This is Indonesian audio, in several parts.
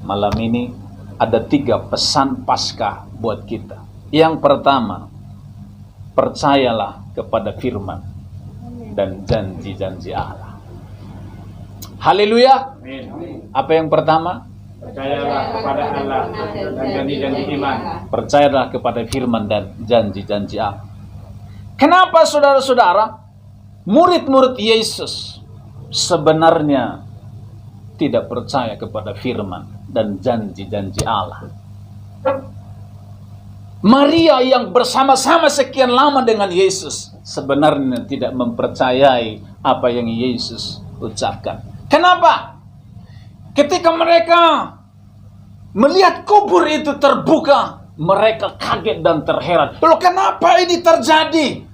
Malam ini ada 3 pesan Paskah buat kita. Yang pertama, percayalah kepada firman dan janji-janji Allah. Haleluya. Apa yang pertama? Percayalah kepada Allah dan janji-janji iman. Percayalah kepada firman dan janji-janji Allah. Kenapa saudara-saudara, murid-murid Yesus sebenarnya tidak percaya kepada firman dan janji-janji Allah? Maria yang bersama-sama sekian lama dengan Yesus sebenarnya tidak mempercayai apa yang Yesus ucapkan. Kenapa? Ketika mereka melihat kubur itu terbuka, mereka kaget dan terheran. Loh, kenapa ini terjadi?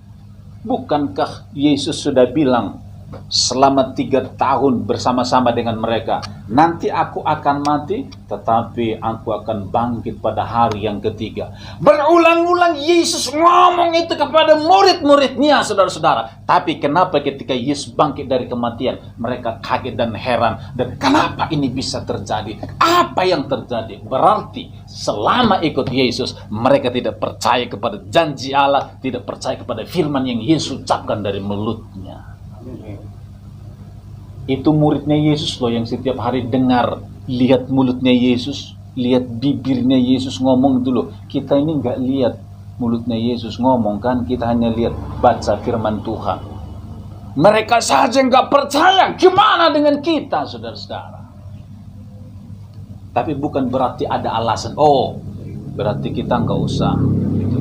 Bukankah Yesus sudah bilang selama 3 tahun bersama-sama dengan mereka, nanti aku akan mati, tetapi aku akan bangkit pada hari yang ketiga. Berulang-ulang Yesus ngomong itu kepada murid-muridnya, saudara-saudara. Tapi kenapa ketika Yesus bangkit dari kematian, mereka kaget dan heran? Dan kenapa ini bisa terjadi? Apa yang terjadi? Berarti selama ikut Yesus, mereka tidak percaya kepada janji Allah, tidak percaya kepada firman yang Yesus ucapkan dari mulutnya. Itu muridnya Yesus loh yang setiap hari dengar, lihat mulutnya Yesus, lihat bibirnya Yesus ngomong itu loh. Kita ini nggak lihat mulutnya Yesus ngomong kan, kita hanya lihat baca firman Tuhan. Mereka saja nggak percaya, gimana dengan kita, saudara-saudara? Tapi bukan berarti ada alasan, oh berarti kita nggak usah gitu.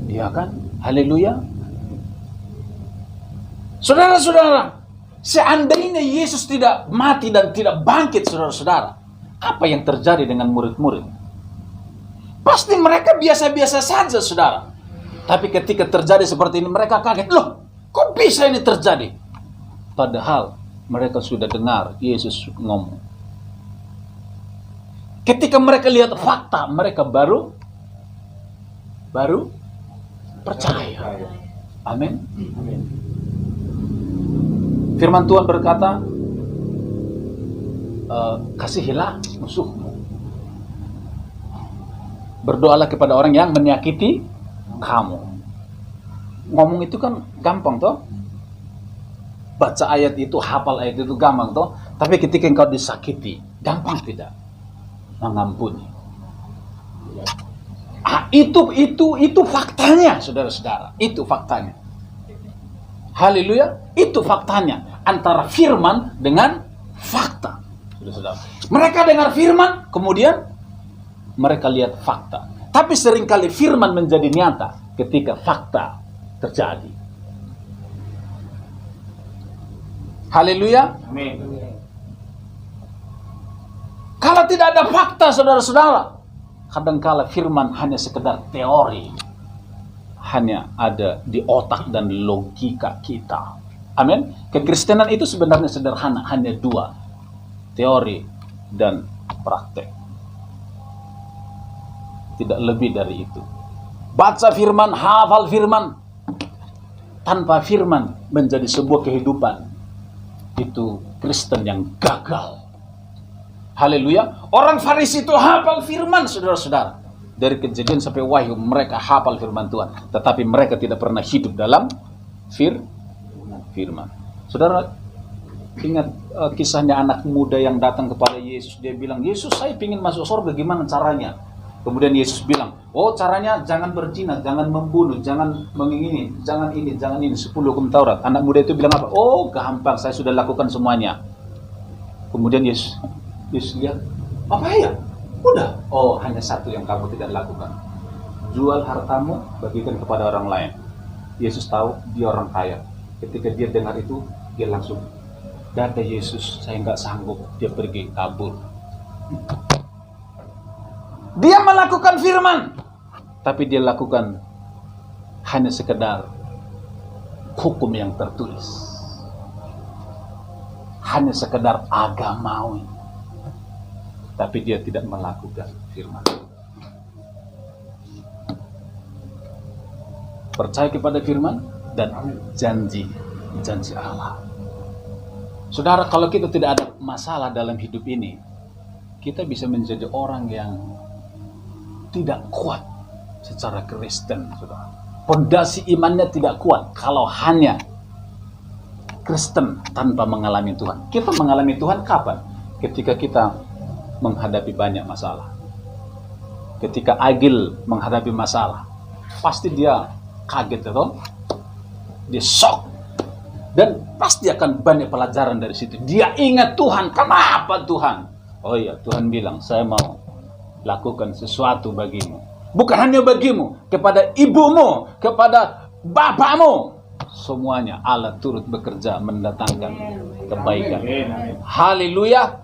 Iya kan? Haleluya. Saudara-saudara, seandainya Yesus tidak mati dan tidak bangkit, saudara-saudara, apa yang terjadi dengan murid-murid? Pasti mereka biasa-biasa saja, saudara. Tapi ketika terjadi seperti ini, mereka kaget. Loh, kok bisa ini terjadi? Padahal mereka sudah dengar Yesus ngomong. Ketika mereka lihat fakta, mereka baru percaya. Amin. Firman Tuhan berkata, kasihilah musuhmu. Berdoalah kepada orang yang menyakiti kamu. Ngomong itu kan gampang toh. Baca ayat itu, hafal ayat itu gampang toh. Tapi ketika engkau disakiti, gampang tidak? Mengampuni. Itu faktanya, saudara-saudara. Itu faktanya. Haleluya, itu faktanya antara firman dengan fakta. Saudara-saudara, mereka dengar firman, kemudian mereka lihat fakta. Tapi seringkali firman menjadi nyata ketika fakta terjadi. Haleluya. Amin. Kalau tidak ada fakta, saudara-saudara, kadangkala firman hanya sekedar teori. Hanya ada di otak dan logika kita. Amin. Kekristenan itu sebenarnya sederhana, hanya 2, teori dan praktek. Tidak lebih dari itu. Baca firman, hafal firman. Tanpa firman menjadi sebuah kehidupan, itu Kristen yang gagal. Haleluya. Orang Farisi itu hafal firman, saudara-saudara. Dari Kejadian sampai Wahyu mereka hafal firman Tuhan, tetapi mereka tidak pernah hidup dalam firman. Saudara ingat kisahnya anak muda yang datang kepada Yesus. Dia bilang, Yesus, saya ingin masuk surga, gimana caranya? Kemudian Yesus bilang, oh caranya jangan berzina, jangan membunuh, jangan mengingini, jangan ini, 10 hukum Taurat. Anak muda itu bilang apa? Oh gampang, saya sudah lakukan semuanya. Kemudian Yesus lihat, apa ya? Udah, oh hanya 1 yang kamu tidak lakukan. Jual hartamu, bagikan kepada orang lain. Yesus tahu dia orang kaya. Ketika dia dengar itu, dia langsung, dada Yesus, saya nggak sanggup. Dia pergi kabur. Dia melakukan firman, tapi dia lakukan hanya sekedar hukum yang tertulis. Hanya sekedar agamawi. Tapi dia tidak melakukan firman. Percaya kepada firman dan janji Allah. Saudara, kalau kita tidak ada masalah dalam hidup ini, kita bisa menjadi orang yang tidak kuat secara Kristen, saudara. Pondasi imannya tidak kuat kalau hanya Kristen tanpa mengalami Tuhan. Kita mengalami Tuhan kapan? Ketika kita menghadapi banyak masalah. Ketika Agil menghadapi masalah, pasti dia kaget, atau dia shock. Dan pasti akan banyak pelajaran dari situ. Dia ingat Tuhan. Kenapa Tuhan? Oh iya, Tuhan bilang, saya mau lakukan sesuatu bagimu. Bukan hanya bagimu, kepada ibumu, kepada bapakmu. Semuanya Allah turut bekerja mendatangkan kebaikan. Haleluya.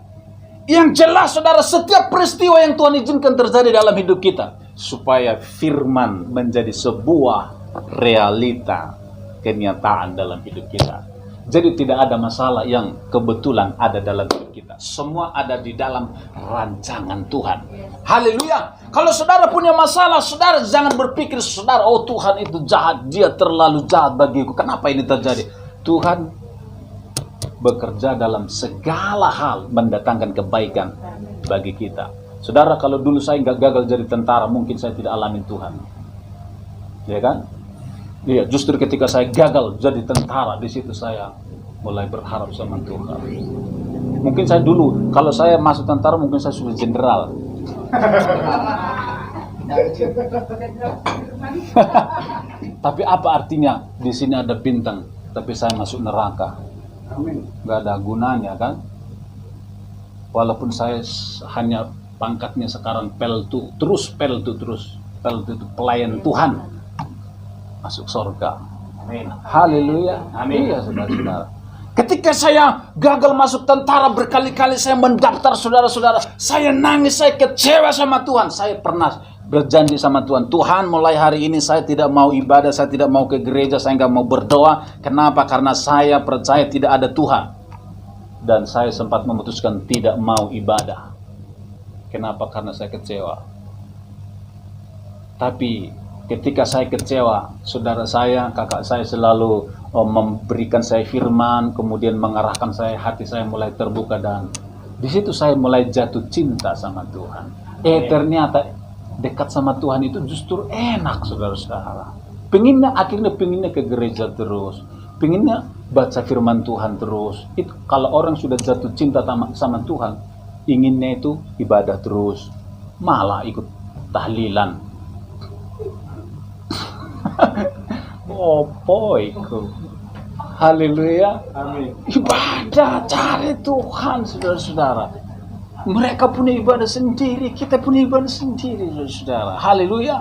Yang jelas, saudara, setiap peristiwa yang Tuhan izinkan terjadi dalam hidup kita, supaya firman menjadi sebuah realita, kenyataan dalam hidup kita. Jadi tidak ada masalah yang kebetulan ada dalam hidup kita. Semua ada di dalam rancangan Tuhan. Haleluya. Kalau saudara punya masalah, saudara jangan berpikir, saudara, oh Tuhan itu jahat, dia terlalu jahat bagiku. Kenapa ini terjadi? Tuhan bekerja dalam segala hal mendatangkan kebaikan bagi kita. Saudara, kalau dulu saya nggak gagal jadi tentara, mungkin saya tidak alami Tuhan. Ya kan? Iya, justru ketika saya gagal jadi tentara, di situ saya mulai berharap sama Tuhan. Mungkin saya dulu, kalau saya masuk tentara, mungkin saya sudah jenderal. Tapi apa artinya? Di sini ada bintang, tapi saya masuk neraka. Nggak ada gunanya, kan? Walaupun saya hanya pangkatnya sekarang peltu itu pelayan Tuhan. Masuk surga. Amin. Haleluya. Amin. Iya, saudara-saudara. Ketika saya gagal masuk tentara, berkali-kali saya mendaftar, saudara-saudara. Saya nangis, saya kecewa sama Tuhan. Saya pernah berjanji sama Tuhan, Tuhan, mulai hari ini saya tidak mau ibadah, saya tidak mau ke gereja, saya nggak mau berdoa. Kenapa? Karena saya percaya tidak ada Tuhan. Dan saya sempat memutuskan tidak mau ibadah. Kenapa? Karena saya kecewa. Tapi ketika saya kecewa, saudara saya, kakak saya selalu memberikan saya firman, kemudian mengarahkan saya, hati saya mulai terbuka, dan di situ saya mulai jatuh cinta sama Tuhan. Ternyata dekat sama Tuhan itu justru enak, saudara-saudara. Akhirnya pengennya ke gereja terus, pengennya baca firman Tuhan terus. Itu kalau orang sudah jatuh cinta sama Tuhan, inginnya itu ibadah terus, malah ikut tahlilan. Oh boyku. Haleluya. Amin. Ibadah, cari Tuhan, saudara-saudara. Mereka punya ibadah sendiri, kita punya ibadah sendiri, saudara-saudara. Haleluya.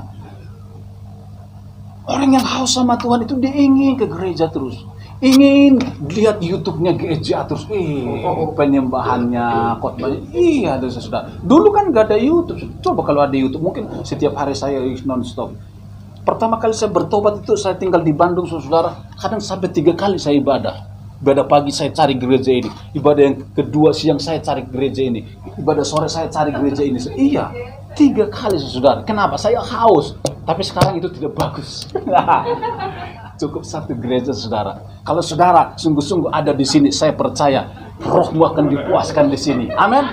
Orang yang haus sama Tuhan itu dia ingin ke gereja terus, ingin lihat YouTube-nya gereja terus. Penyembahannya, khotbahnya. Iya, saudara. Dulu kan gak ada YouTube. Coba kalau ada YouTube, mungkin setiap hari saya non-stop. Pertama kali saya bertobat itu saya tinggal di Bandung, saudara. Kadang sampai 3 kali saya ibadah. Ibadah pagi saya cari gereja ini. Ibadah yang kedua siang saya cari gereja ini. Ibadah sore saya cari gereja ini. Iya, 3 kali, saudara. Kenapa? Saya haus. Tapi sekarang itu tidak bagus. Cukup 1 gereja, saudara. Kalau saudara sungguh-sungguh ada di sini, saya percaya rohmu akan dipuaskan di sini. Amin.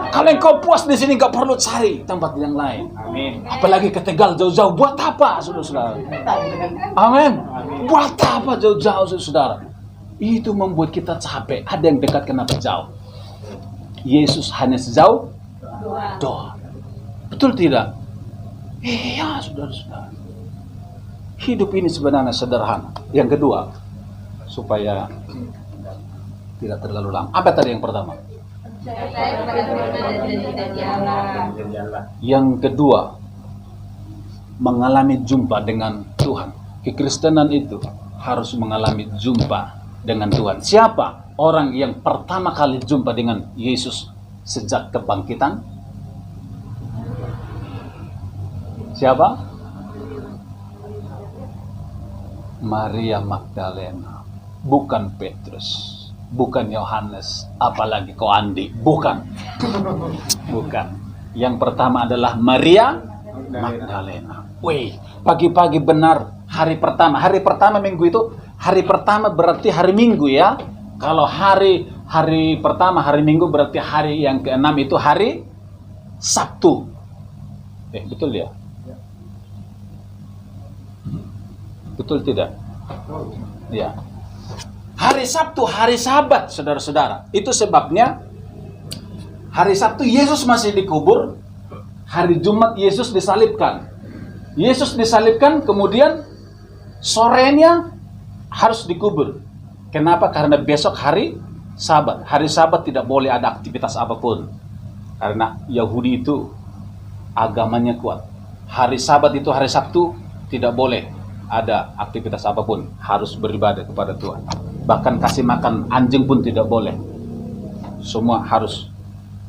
Kalau engkau puas di sini, nggak perlu cari tempat yang lain. Amin. Apalagi ke Tegal jauh-jauh, buat apa, saudara-saudara? Amin. Buat apa jauh-jauh, saudara? Itu membuat kita capek. Ada yang dekat, kenapa jauh? Yesus hanya sejauh doa. Betul tidak? Iya, saudara-saudara. Hidup ini sebenarnya sederhana. Yang kedua, supaya tidak terlalu lama. Apa tadi yang pertama? Yang kedua, mengalami jumpa dengan Tuhan. Kekristenan itu harus mengalami jumpa dengan Tuhan. Siapa orang yang pertama kali jumpa dengan Yesus sejak kebangkitan? Siapa? Maria Magdalena. Bukan Petrus, bukan Yohanes, apalagi ko Andi. Bukan. Bukan. Yang pertama adalah Maria Magdalena. Wih, pagi-pagi benar hari pertama. Hari pertama minggu itu, hari pertama berarti hari Minggu ya. Kalau hari hari pertama, hari Minggu, berarti hari yang ke-6 itu hari Sabtu. Betul ya? Betul tidak? Ya. Hari Sabtu, hari Sabat, saudara-saudara. Itu sebabnya hari Sabtu Yesus masih dikubur, hari Jumat Yesus disalibkan. Yesus disalibkan, kemudian sorenya harus dikubur. Kenapa? Karena besok hari Sabat. Hari Sabat tidak boleh ada aktivitas apapun. Karena Yahudi itu agamanya kuat. Hari Sabat itu hari Sabtu tidak boleh ada aktivitas apapun. Harus beribadah kepada Tuhan. Bahkan kasih makan anjing pun tidak boleh. Semua harus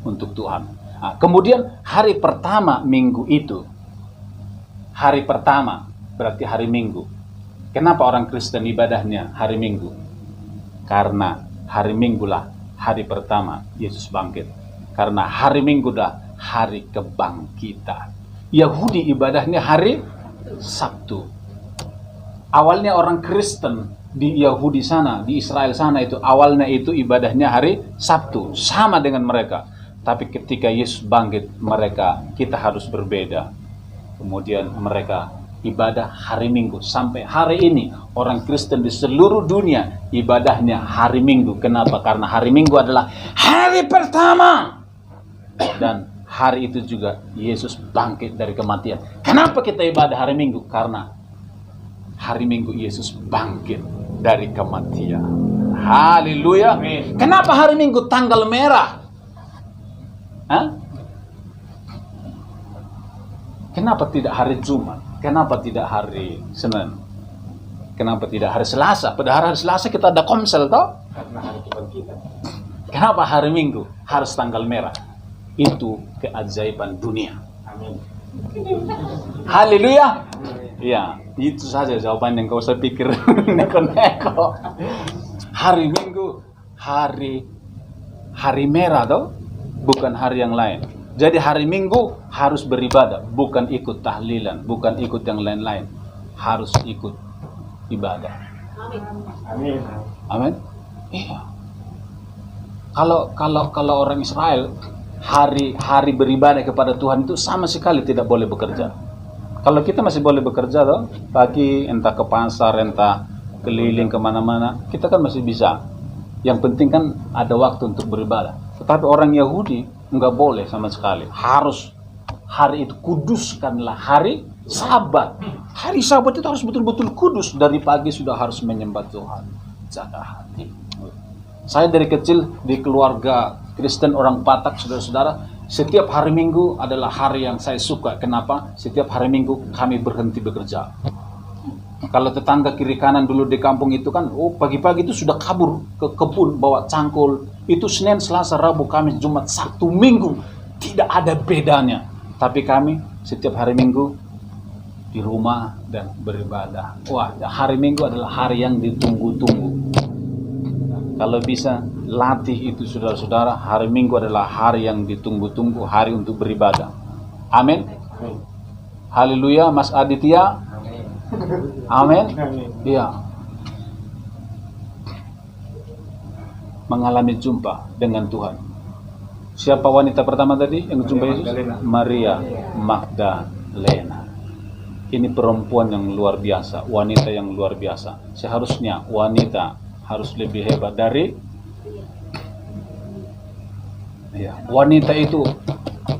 untuk Tuhan. Nah, kemudian hari pertama minggu itu, hari pertama berarti hari Minggu. Kenapa orang Kristen ibadahnya hari Minggu? Karena hari Minggu lah hari pertama Yesus bangkit. Karena hari Minggu dah hari kebangkitan. Yahudi ibadahnya hari Sabtu. Awalnya orang Kristen di Yahudi sana, di Israel sana itu awalnya itu ibadahnya hari Sabtu, sama dengan mereka. Tapi ketika Yesus bangkit, kita harus berbeda. Kemudian mereka ibadah hari Minggu. Sampai hari ini orang Kristen di seluruh dunia ibadahnya hari Minggu. Kenapa? Karena hari Minggu adalah hari pertama. Dan hari itu juga Yesus bangkit dari kematian. Kenapa kita ibadah hari Minggu? Karena hari Minggu Yesus bangkit dari kematian. Haleluya. Kenapa hari Minggu tanggal merah? Kenapa tidak hari Jumat? Kenapa tidak hari Senin? Kenapa tidak hari Selasa? Padahal hari Selasa kita ada komsel toh? Karena hari kebangkitan. Kenapa hari Minggu harus tanggal merah? Itu keajaiban dunia. Amin. Haleluya. Ya, itu saja jawaban yang kau usah pikir neko-neko. Hari Minggu, hari merah toh, bukan hari yang lain. Jadi hari Minggu harus beribadah, bukan ikut tahlilan, bukan ikut yang lain-lain. Harus ikut ibadah. Amin. Amin. Iya. Kalau orang Israel hari beribadah kepada Tuhan itu sama sekali tidak boleh bekerja. Kalau kita masih boleh bekerja toh, pagi entah ke pasar, entah keliling kemana-mana, kita kan masih bisa. Yang penting kan ada waktu untuk beribadah. Tetapi orang Yahudi nggak boleh sama sekali. Harus hari itu kuduskanlah hari Sabat. Hari Sabat itu harus betul-betul kudus. Dari pagi sudah harus menyembah Tuhan. Jaga hati. Saya dari kecil di keluarga Kristen orang Batak, saudara-saudara, setiap hari Minggu adalah hari yang saya suka. Kenapa? Setiap hari Minggu kami berhenti bekerja. Kalau tetangga kiri kanan dulu di kampung itu kan, pagi-pagi itu sudah kabur ke kebun bawa cangkul. Itu Senin, Selasa, Rabu, Kamis, Jumat, Sabtu, Minggu. Tidak ada bedanya. Tapi kami setiap hari Minggu di rumah dan beribadah. Wah, hari Minggu adalah hari yang ditunggu-tunggu. Kalau bisa latih itu saudara-saudara, hari Minggu adalah hari yang ditunggu-tunggu, hari untuk beribadah. Amin. Haleluya, Mas Aditya. Amin. Iya. Mengalami jumpa dengan Tuhan. Siapa wanita pertama tadi yang jumpa Yesus? Maria Magdalena. Ini perempuan yang luar biasa, wanita yang luar biasa. Seharusnya wanita harus lebih hebat dari wanita itu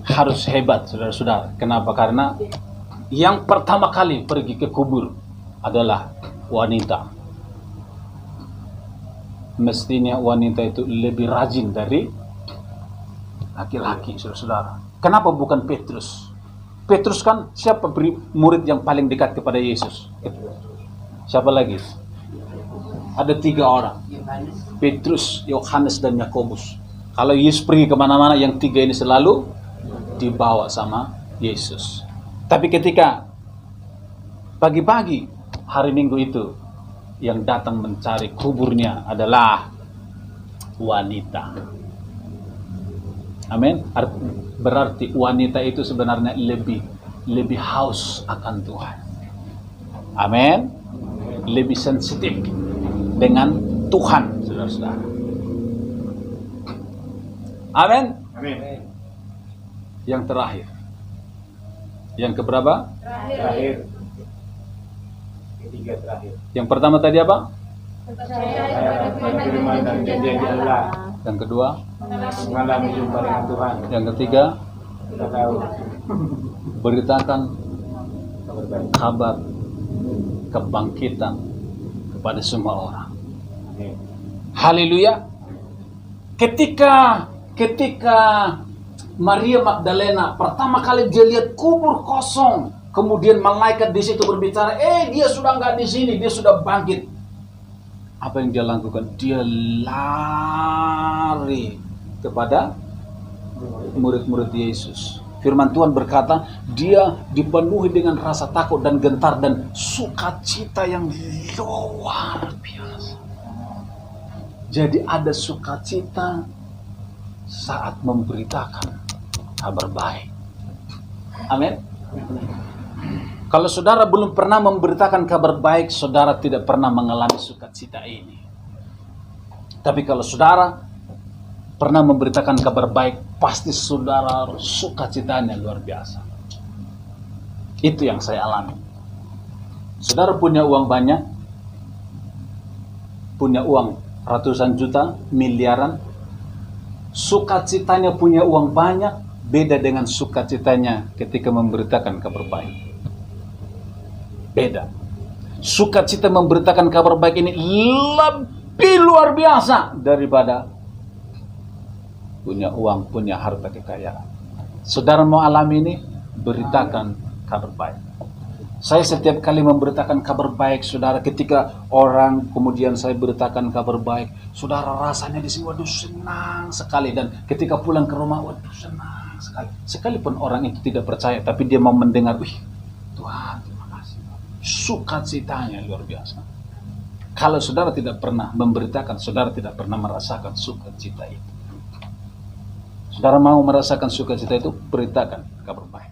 harus hebat, saudara-saudara. Kenapa? Karena yang pertama kali pergi ke kubur adalah wanita. Mestinya wanita itu lebih rajin dari laki-laki, saudara-saudara. Kenapa bukan Petrus? Petrus kan siapa murid yang paling dekat kepada Yesus? Siapa lagi? Ada 3 orang. Petrus, Yohanes, dan Yakobus. Kalau Yesus pergi kemana-mana, yang 3 ini selalu dibawa sama Yesus. Tapi ketika pagi-pagi hari Minggu itu, yang datang mencari kuburnya adalah wanita. Amin. Berarti wanita itu sebenarnya lebih haus akan Tuhan. Amin. Lebih sensitif dengan Tuhan, saudara-saudara. Amin. Amin. Yang terakhir. Yang keberapa? Terakhir. Ketiga terakhir. Yang pertama tadi apa? Saya pada firman dan janji Allah. Yang kedua? Mengalami jumpa dengan Tuhan. Yang ketiga? Kita tahu. Beritakan Kabar baik. kabar kebangkitan kepada semua orang. Amin. Haleluya. Ketika Maria Magdalena pertama kali dia lihat kubur kosong, kemudian malaikat di situ berbicara, dia sudah nggak di sini, dia sudah bangkit. Apa yang dia lakukan? Dia lari kepada murid-murid Yesus. Firman Tuhan berkata, dia dipenuhi dengan rasa takut dan gentar dan sukacita yang luar biasa. Jadi ada sukacita saat memberitakan kabar baik. Amin. Kalau saudara belum pernah memberitakan kabar baik, saudara tidak pernah mengalami sukacita ini. Tapi kalau saudara pernah memberitakan kabar baik, pasti saudara sukacitanya luar biasa. Itu yang saya alami. Saudara punya uang banyak, punya uang ratusan juta, miliaran, sukacitanya punya uang banyak, beda dengan sukacitanya ketika memberitakan kabar baik. Beda. Sukacita memberitakan kabar baik ini lebih luar biasa daripada punya uang, punya harta kekayaan. Saudara mau alami ini, beritakan kabar baik. Saya setiap kali memberitakan kabar baik, saudara, ketika orang kemudian saya beritakan kabar baik, saudara rasanya di sini, waduh senang sekali. Dan ketika pulang ke rumah, waduh senang sekali. Sekalipun orang itu tidak percaya, tapi dia mau mendengar, wih Tuhan terima kasih. Sukacitanya luar biasa. Kalau saudara tidak pernah memberitakan, saudara tidak pernah merasakan sukacita itu. Saudara mau merasakan sukacita itu, beritakan kabar baik.